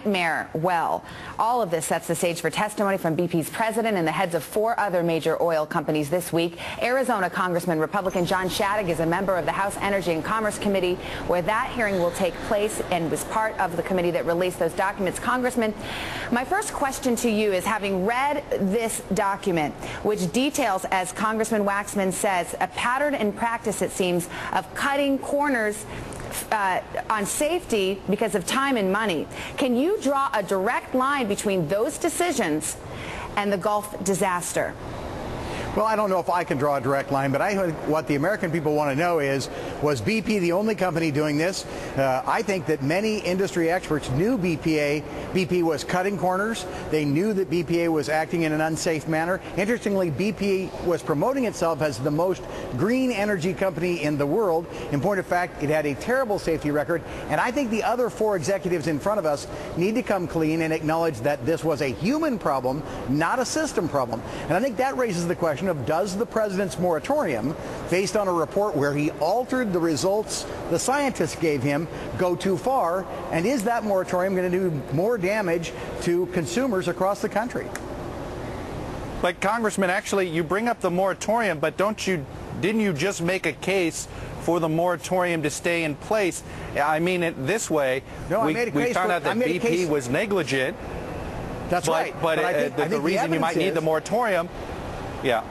Mayor, well, all of this sets the stage for testimony from BP's president and the heads of 4 other major oil companies this week. Arizona Congressman Republican John Shadegg is a member of the House Energy and Commerce Committee, where that hearing will take place, and was part of the committee that released those documents. Congressman, my first question to you is, having read this document, which details, as Congressman Waxman says, a pattern and practice, it seems, of cutting corners on safety because of time and money, can you draw a direct line between those decisions and the Gulf disaster? Well, I don't know if I can draw a direct line, but what the American people want to know is, was BP the only company doing this? I think that many industry experts knew BP was cutting corners. They knew that BPA was acting in an unsafe manner. Interestingly, BP was promoting itself as the most green energy company in the world. In point of fact, it had a terrible safety record. And I think the other 4 executives in front of us need to come clean and acknowledge that this was a human problem, not a system problem. And I think that raises the question of, does the president's moratorium, based on a report where he altered the results the scientists gave him, go too far? And is that moratorium going to do more damage to consumers across the country? But Congressman, actually, you bring up the moratorium, but didn't you just make a case for the moratorium to stay in place? I mean it this way. No, we found out that BP was negligent. That's right. But I think the reason you might need the moratorium, yeah.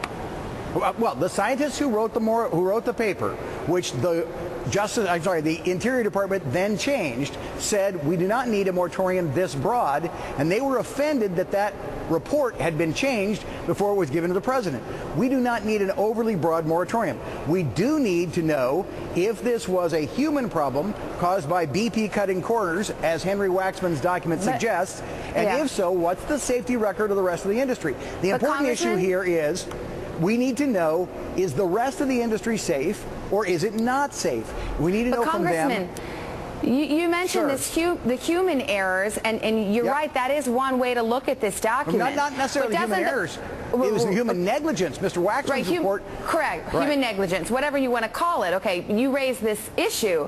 Well, the scientists who wrote the paper, which the Interior Department then changed, said we do not need a moratorium this broad, and they were offended that that report had been changed before it was given to the president. We do not need an overly broad moratorium. We do need to know if this was a human problem caused by BP cutting corners, as Henry Waxman's document suggests, and if so, what's the safety record of the rest of the industry? The important issue here is, we need to know, is the rest of the industry safe, or is it not safe? We need to know from them. You mentioned the human errors, and you're right, that is one way to look at this document. Not necessarily human errors. It was the human negligence. Mr. Waxman's report. Correct. Right. Human negligence, whatever you want to call it. Okay, you raised this issue,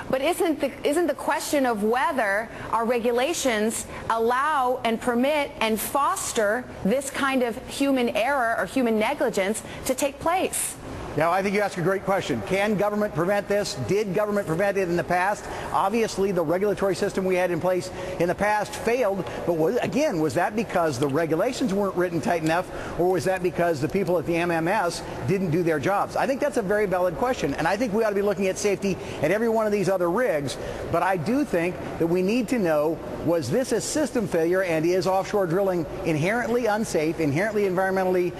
but isn't the question of whether our regulations allow and permit and foster this kind of human error or human negligence to take place? Now, I think you ask a great question. Can government prevent this? Did government prevent it in the past? Obviously, the regulatory system we had in place in the past failed, but was that because the regulations weren't written tight enough, or was that because the people at the MMS didn't do their jobs? I think that's a very valid question, and I think we ought to be looking at safety at every one of these other rigs, but I do think that we need to know, was this a system failure, and is offshore drilling inherently unsafe, inherently environmentally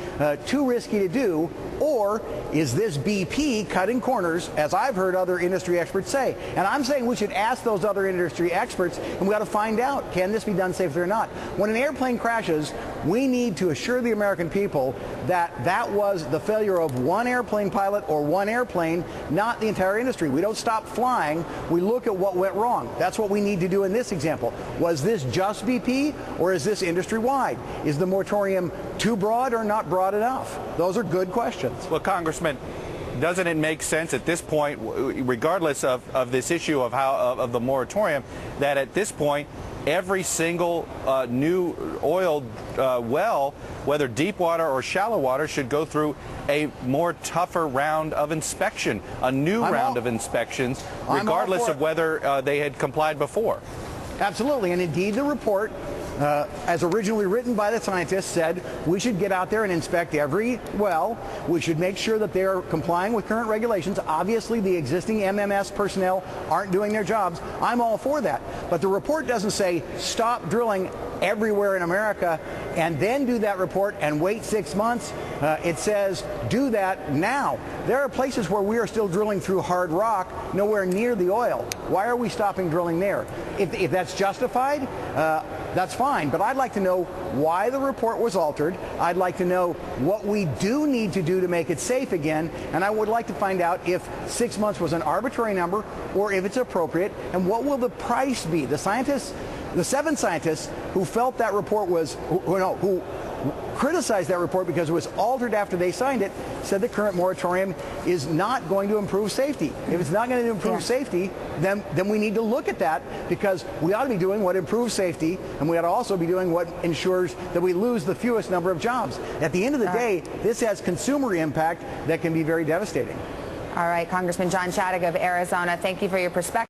too risky to do, or is this BP cutting corners, as I've heard other industry experts say? And I'm saying we should ask those other industry experts, and we ought to find out, can this be done safely or not? When an airplane crashes, we need to assure the American people that that was the failure of one airplane pilot or one airplane, not the entire industry. We don't stop flying. We look at what went wrong. That's what we need to do in this example. Was this just BP, or is this industry-wide? Is the moratorium too broad or not broad enough? Those are good questions. Well, Congressman, doesn't it make sense at this point, regardless of this issue of the moratorium, that at this point every single new oil well, whether deep water or shallow water, should go through a more tougher round of inspection, a new round of inspections, regardless of whether they had complied before? Absolutely, and indeed the report, as originally written by the scientists, said we should get out there and inspect every well. We should make sure that they are complying with current regulations. Obviously, the existing MMS personnel aren't doing their jobs. I'm all for that. But the report doesn't say stop drilling everywhere in America and then do that report and wait 6 months. It says do that now. There are places where we are still drilling through hard rock, nowhere near the oil. Why are we stopping drilling there? If that's justified, that's fine, but I'd like to know why the report was altered. I'd like to know what we do need to do to make it safe again, and I would like to find out if 6 months was an arbitrary number or if it's appropriate, and what will the price be? The 7 scientists who felt that report was, who criticized that report because it was altered after they signed it, said the current moratorium is not going to improve safety. If it's not going to improve safety, then we need to look at that, because we ought to be doing what improves safety, and we ought to also be doing what ensures that we lose the fewest number of jobs. At the end of the day, this has consumer impact that can be very devastating. All right, Congressman John Shadegg of Arizona, thank you for your perspective.